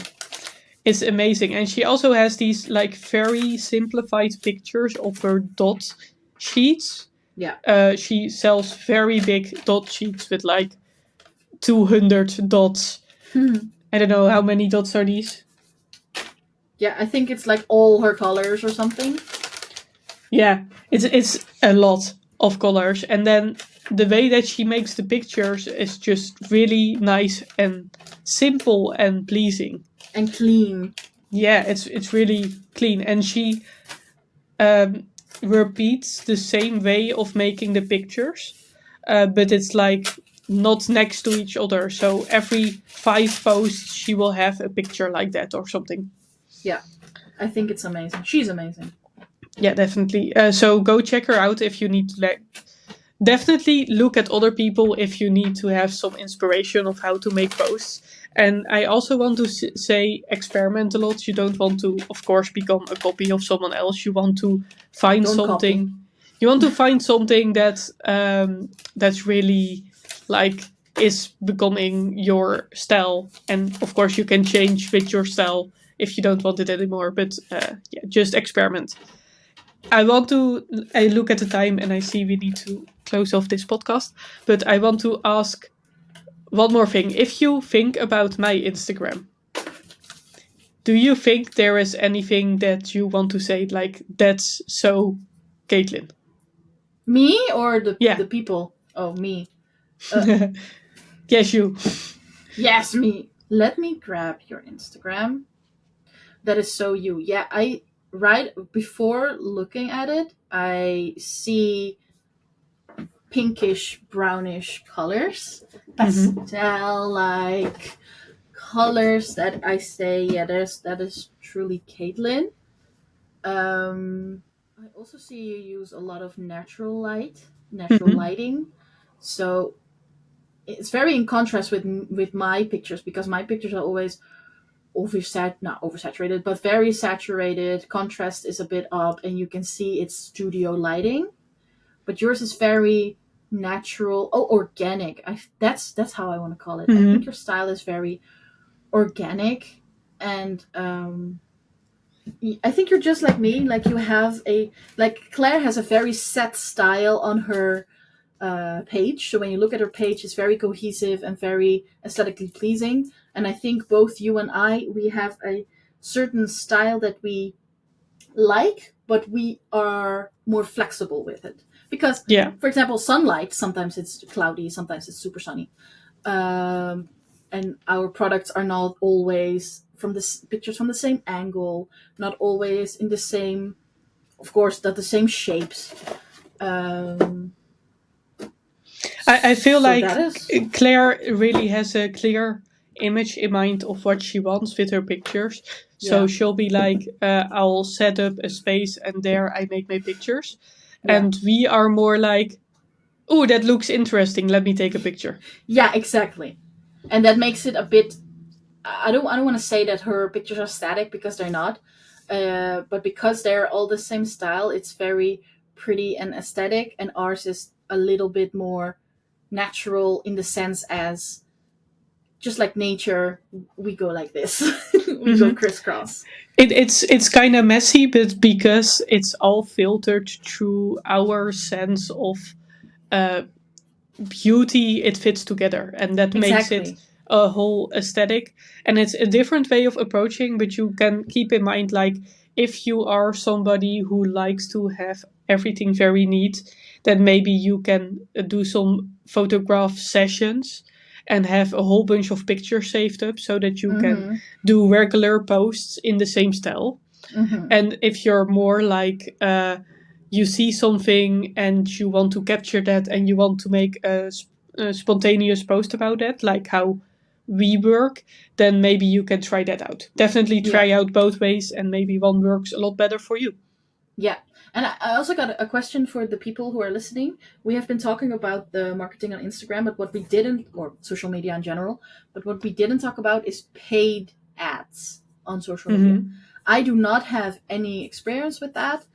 It's amazing, and she also has these like very simplified pictures of her dot sheets. Yeah. She sells very big dot sheets with like 200 dots. I don't know how many dots are these. Yeah, I think it's like all her colors or something. Yeah, it's a lot of colors, and then the way that she makes the pictures is just really nice and simple and pleasing and clean. Yeah, it's really clean, and she repeats the same way of making the pictures, but it's like not next to each other. So every 5 posts, she will have a picture like that or something. Yeah, I think it's amazing. She's amazing. Yeah, definitely. So go check her out if you need to. Definitely look at other people if you need to have some inspiration of how to make posts. And I also want to say experiment a lot. You don't want to, of course, become a copy of someone else. You want to find Don't something. copy. You want to find something that that's really like is becoming your style. And of course, you can change with your style if you don't want it anymore. But yeah, just experiment. I want to. I look at the time and I see we need to close off this podcast. But I want to ask one more thing. If you think about my Instagram, do you think there is anything that you want to say like that's so Caitlin? Me or Yeah. the people? Oh, me. Yes, you. Yes, me. Let me grab your Instagram. That is so you. Yeah, right before looking at it, I see pinkish brownish colors, pastel like colors that I say, yeah, that is truly Caitlin. I also see you use a lot of natural lighting, so it's very in contrast with my pictures, because my pictures are always not oversaturated, but very saturated. Contrast is a bit up, and you can see it's studio lighting. But yours is very natural. Oh, organic. That's how I want to call it. I think your style is very organic, and I think you're just like me. Like you have Claire has a very set style on her page. So when you look at her page, it's very cohesive and very aesthetically pleasing. And I think both you and we have a certain style that we like, but we are more flexible with it. Because, Yeah. for example, sunlight, sometimes it's cloudy, sometimes it's super sunny. And our products are not always pictures from the same angle, not always in the same, of course, not the same shapes. I feel So like that is- Claire really has a clear image in mind of what she wants with her pictures. So Yeah. she'll be like, I'll set up a space and there I make my pictures. Yeah. And we are more like, oh, that looks interesting. Let me take a picture. Yeah, exactly. And that makes it a bit. I don't want to say that her pictures are static, because they're not. But because they're all the same style, it's very pretty and aesthetic. And ours is a little bit more natural, in the sense as, just like nature, we go like this. We go crisscross. It's kind of messy, but because it's all filtered through our sense of beauty, it fits together, and that makes it a whole aesthetic. And it's a different way of approaching, but you can keep in mind, like, if you are somebody who likes to have everything very neat, then maybe you can do some photograph sessions and have a whole bunch of pictures saved up so that you can do regular posts in the same style. And if you're more like you see something and you want to capture that and you want to make a spontaneous post about that, like how we work, then maybe you can try that out. Definitely try out both ways, and maybe one works a lot better for you. Yeah. And I also got a question for the people who are listening. We have been talking about the marketing on Instagram, but what we didn't, or social media in general, but what we didn't talk about is paid ads on social media. I do not have any experience with that.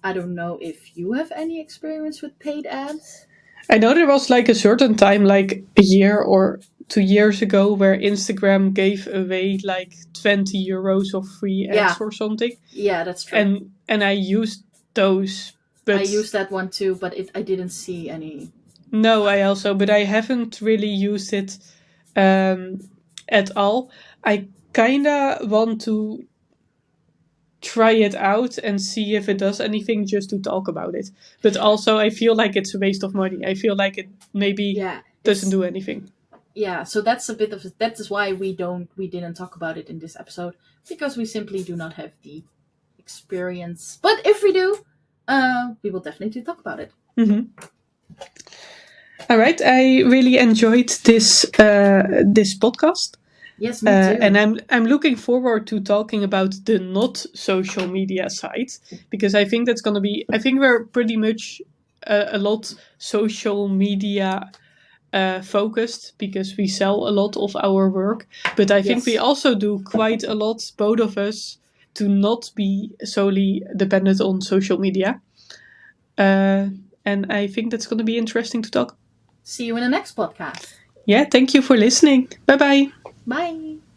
I don't know if you have any experience with paid ads. I know there was like a certain time, like a year or 2 years ago, where Instagram gave away like 20 euros of free ads or something. Yeah, that's true. And I used those. But I used that one too, but I didn't see any. No, but I haven't really used it at all. I kinda want to try it out and see if it does anything, just to talk about it. But also, I feel like it's a waste of money. I feel like it maybe doesn't do anything. Yeah, so that's a bit of that is why we didn't talk about it in this episode, because we simply do not have the experience. But if we do, we will definitely talk about it. All right, I really enjoyed this podcast. Yes, me too. And I'm looking forward to talking about the not social media side, because I think that's going to be. I think we're pretty much a lot social media focused because we sell a lot of our work. But I think we Yes. also do quite a lot, both of us, to not be solely dependent on social media. And I think that's going to be interesting to talk. See you in the next podcast. Yeah, thank you for listening. Bye bye. Bye.